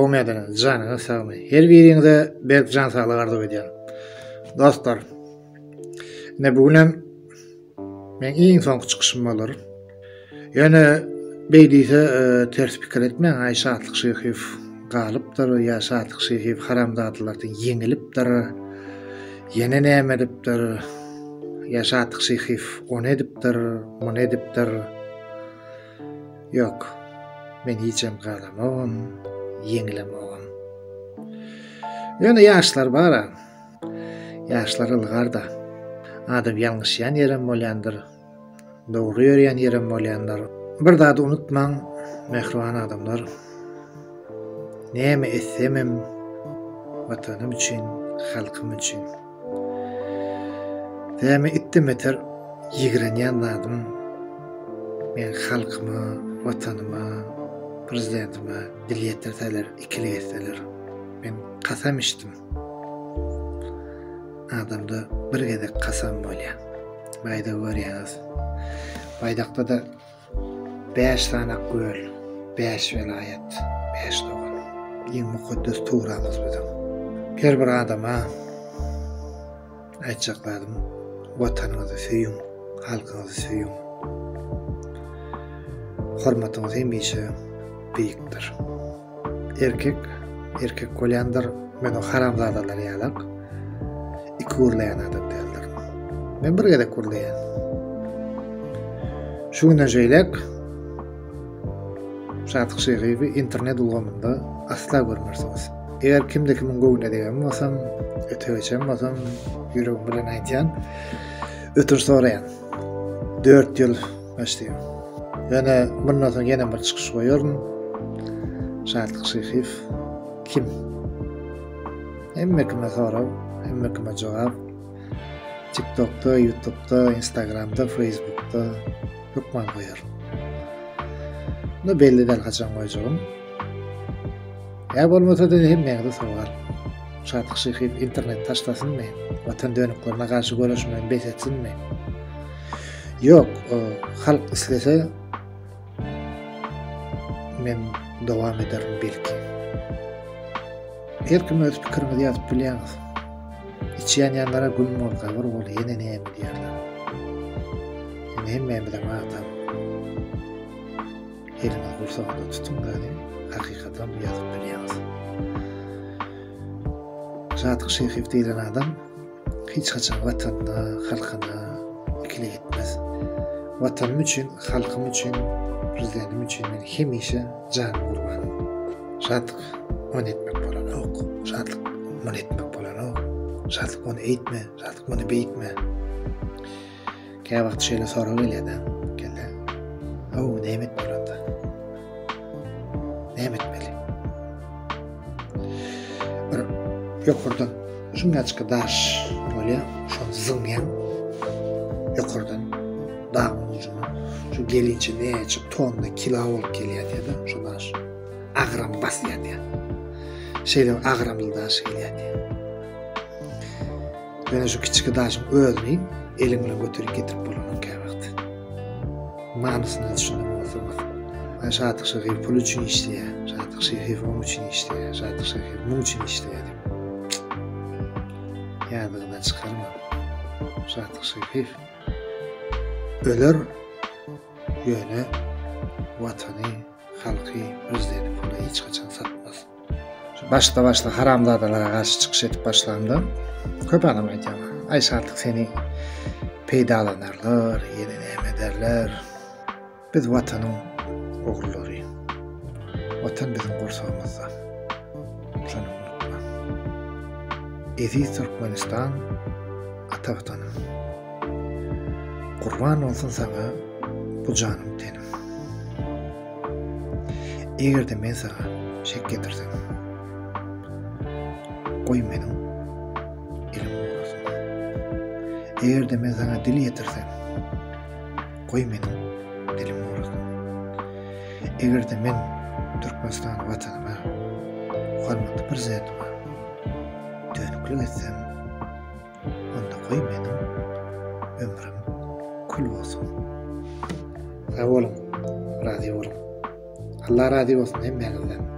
Sowmadan janyňa sagmy. Her biriňize berk jan saglyk arzu edýän. Dostlar, ne bugünem men iň soňky çykyşym bolar. Ýöne beýdise ters pikir etmeň, Aýşatlyk Şyhyp galypdyr, ýa Şyhyp haramzadylardan ýeňilipdir. Ýene näme edipdir? Ýa Şyhyp onu edipdir, bunu edipdir. Ýok. Men hiçem galamam, ýeňilemem. Ýöne ýaşlar bara. Ýaşlar ylgarda. Adam ýalňyşýan ýerem bolýandyr. Dogry ýörýän ýerem bolýandyr. Bir zat unutmaň, mehriban adamlar. Näme etsemem watanym üçin, halkym üçin. Näme etdim eter ýigrenýän adam. Men halkyma, watanyma, prezidentime dil ýetirseler, ikili etseler. Men kasam içdim. Adamda bir gedek kasam bolýar. Baýda görýäňiz. Baýdakda da 5 tane göl, 5 velayet, 5 dogan. Ýeň mukaddes tuğramyz bilen. Bir adama aýtjakladım, watanyňyzy söýüň, halkyňyzy söýüň. Hormatyňyz hemişe beýikdir. Erkek bolýandyr, men o haramzadalar ýalyk. İki urlayan adam derler. Men bir gedek urlayan. Şu günden şeýlek Şatyk Şyhypy internet ulgamynda asla görmersiňiz. Eger kimde kimin göwüne degen bolsam, ötegeçem bolsam, ýüregim bilen aýtýan, ötür soraýan. 4 ýyl başlaýan. Ýöne bundan soň ýene bir çykyş goýaryn. Şatyk Şyhyp kim? Hemme kime sorab, hemme kime jogap. TikTok'ta, YouTube'da, Instagram'da, Facebook'ta hukman goýar. Ne belli del kaçan goýjagym. Ya bolmasa da hemmeňde sowal. Şatyk Şyhyp internet taşlasynmy? Watan dönüklerine garşy görüşmän besetsinmi? Yok, halk islese men dowam ederim belki. Her kim öz pikirimi ýazyp bilýäňiz. İçýän ýanlara gülmol gabar bol, ýene näme diýerler. Hemme bilen atam. Elini gursagynda tutun gany, hakykatan ýazyp bilýäňiz. Şatyk Şyhyp diýilen adam hiç haçan watanyna, halkyna ikili gitmez. Watanym üçin, halkym üçin, prezidentim üçin men hemişe jan gurban. Şatyk onu etmek bolanok, şatyk bunu etmek bolanok, şatyk onu eýtme, şatyk bunu beýtme. Käme wagt şeýle sorag gelýär. Kelle. Näme etmelanda? Näme etmeli? Ýokurdan şuňaçky daş bolýar, şonu zyňýan. Ýokurdan dağın ucuna şu gelinçe näçe tonna kilo bolup gelýär-de, şu daş. Agram basýar. Şeýle agramly daş gelýär. Mene şu kiçik daşym özüni elim bilen götürüp getirip bolanok käwagt. Manysyny düşündim bolsam. Şatyk Şyhyp pul üçin işleýär, Şatyk Şyhyp onuň üçin işleýär, Şatyk Şyhyp muň üçin işleýär. Ýadygyndan çykarma. Şatyk Şyhyp öler ýöne watany, halky, özlerini pula hiç kaçan satmaz. Başta haramzadalara karşı çıkış etip başlamda köp adam aýtýar. Aýşatlyk seni peýdalanarlar, ýene näme derler. Biz watanyň oglary. Watan bizim gursagymyzda. Şonu unutma. Eziz Türkmenistan ata watanym. Kurban olsun sana bu canım tenim. Eger de men sana şek getirsem, koy menin elim uğrasın. Eger de men sana dil getirsem, koy menin dilim uğrasın. Eger de men Türkmenistan watanyma, hormatly prezidentime dönüklik etsem, onda koy menin ömrüm kul bolsun. Sağ olun, razı olun. Allah razı olsun hemmeňizden.